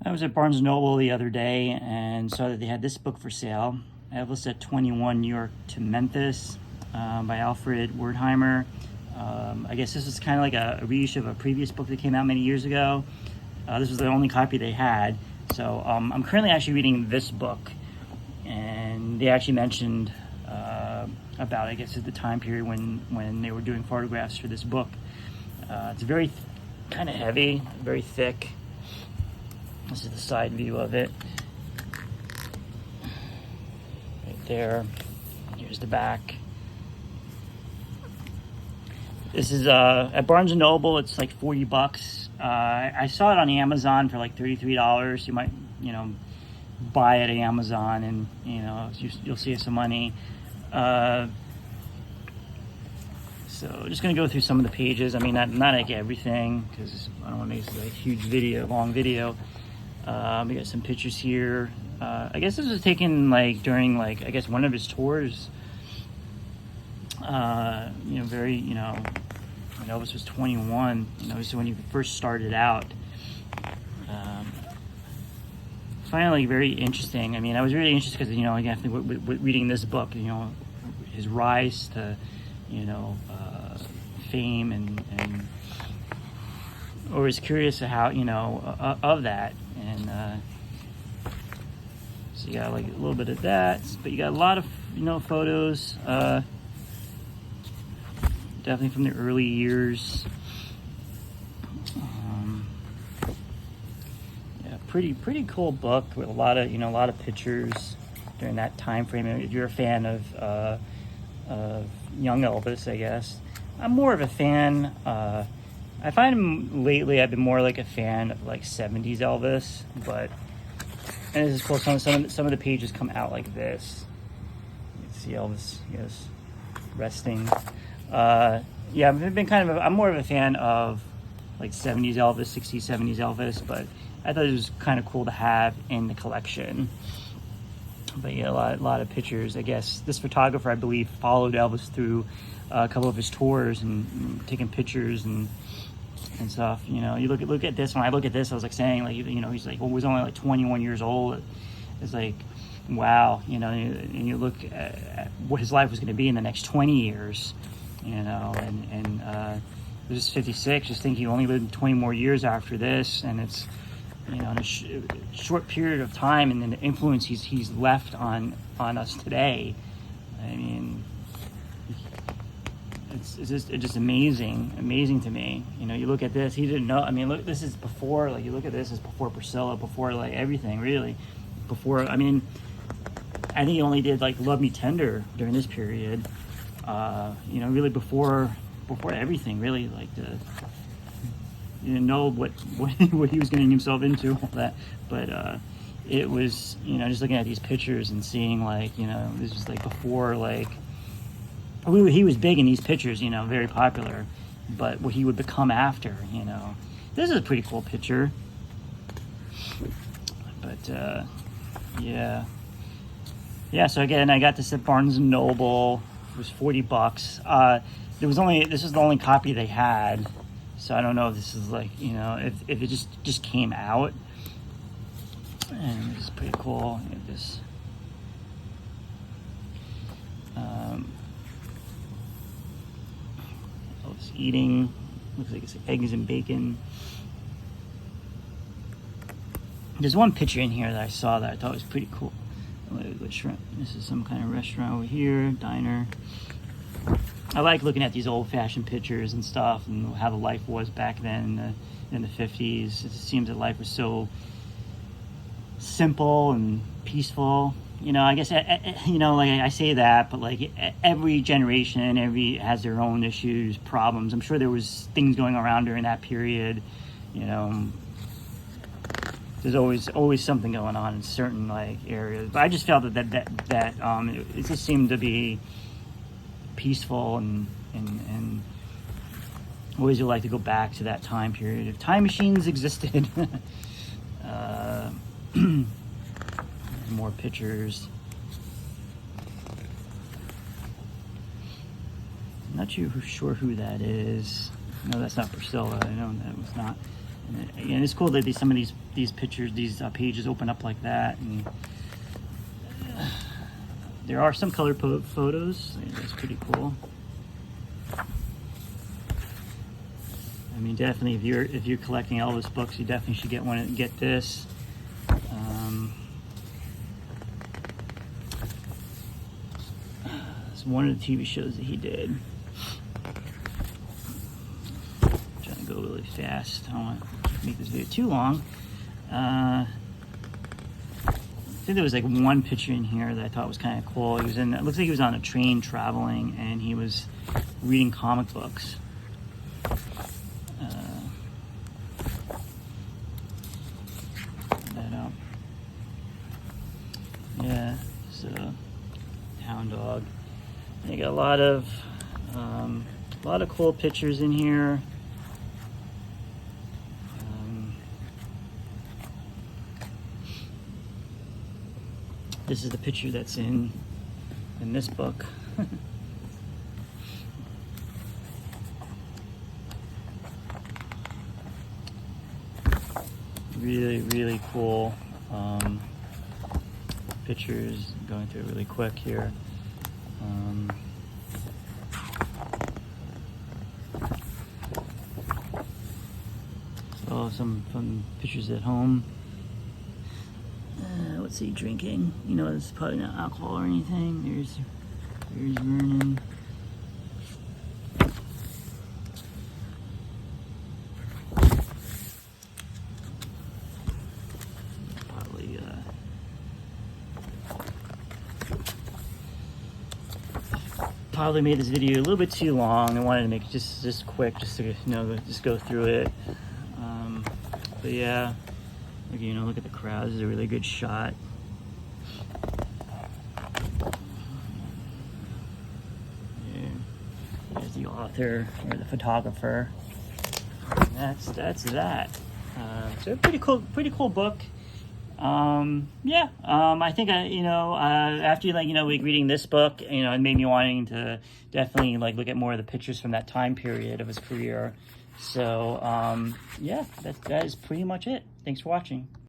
I was at Barnes& Noble the other day and saw that they had this book for sale, Elvis at 21, New York to Memphis, by Alfred Werthheimer. I guess this is kind of like a reissue of a previous book that came out many years ago. This was the only copy they had. So I'm currently actually reading this book, and they actually mentioned about, I guess, at the time period when they were doing photographs for this book. It's very kind of heavy, very thick. This is the side view of it. Right there. Here's the back. This is at Barnes & Noble. It's like $40. I saw it on Amazon for like $33. You might, buy it at Amazon, and you'll save some money. So just gonna go through some of the pages. I mean, not like everything, because I don't want to make this a huge video, long video. We got some pictures here. I guess this was taken like during I guess one of his tours. When Elvis was 21. This is when he first started out. Finally, very interesting. I mean, I was really interested because again, with reading this book, his rise to fame, and always curious of how of that. And so you got like a little bit of that, but you got a lot of photos, definitely from the early years. Yeah, pretty cool book with a lot of pictures during that time frame. If you're a fan of young Elvis, I guess. I'm more of a fan. I find him lately. I've been more like a fan of like 70s Elvis, and this is cool. Some of the pages come out like this. You can see Elvis, yes, resting. Yeah, I've been I'm more of a fan of like 70s Elvis, 60s, 70s Elvis, but I thought it was kind of cool to have in the collection. But yeah, a lot of pictures. I guess this photographer, I believe, followed Elvis through a couple of his tours and taking pictures and stuff. You look at this. When I look at this, I was like saying, he's like, well, he was only like 21 years old. It's like, wow, and you look at what his life was going to be in the next 20 years, and this is 56. Just think he only lived 20 more years after this, and it's in a short period of time, and then the influence he's left on us today. I mean, it's just amazing to me. You look at this. He didn't know. I mean, look, this is before. Like, you look at this is before Priscilla, before like everything really. Before, I mean, I think he only did like Love Me Tender during this period. Really before everything really, like you didn't know what he was getting himself into, all that. But it was, just looking at these pictures and seeing this was like before, like he was big in these pictures, very popular, but what he would become after, this is a pretty cool picture. But yeah. So again, I got this at Barnes & Noble. It was $40. This was the only copy they had. So I don't know if this is like, if it just came out. And this is pretty cool. This Elvis eating. Looks like it's eggs and bacon. There's one picture in here that I saw that I thought was pretty cool. This is some kind of restaurant over here, diner. I like looking at these old-fashioned pictures and stuff, and how the life was back then in the 50s. It seems that life was so simple and peaceful. I guess like I say that, but like every generation, has their own issues, problems. I'm sure there was things going around during that period. There's always something going on in certain like areas, but I just felt that it just seemed to be peaceful, and always would like to go back to that time period if time machines existed. More pictures. I'm not sure who that is. No, that's not Priscilla. I know that was not. And it's cool that some of these pictures, these pages open up like that, and there are some color photos. That's pretty cool. I mean, definitely, if you're collecting Elvis books, you definitely should get this. It's one of the TV shows that he did. I'm trying to go really fast. I don't want to make this video too long. I think there was like one picture in here that I thought was kind of cool. He was in. It looks like he was on a train traveling, and he was reading comic books. That up. Yeah. So, hound dog. You got a lot of cool pictures in here. This is the picture that's in this book. Really, really cool pictures. I'm going through it really quick here. So some pictures at home. What's he drinking? You know, it's probably not alcohol or anything. There's Vernon. Probably made this video a little bit too long. I wanted to make it just quick, just to just go through it. But yeah, look at the crowd. This is a really good shot. Yeah. There's the author or the photographer. And that's that. So a pretty cool book. I think after reading this book, it made me wanting to definitely look at more of the pictures from that time period of his career. So that is pretty much it. Thanks for watching.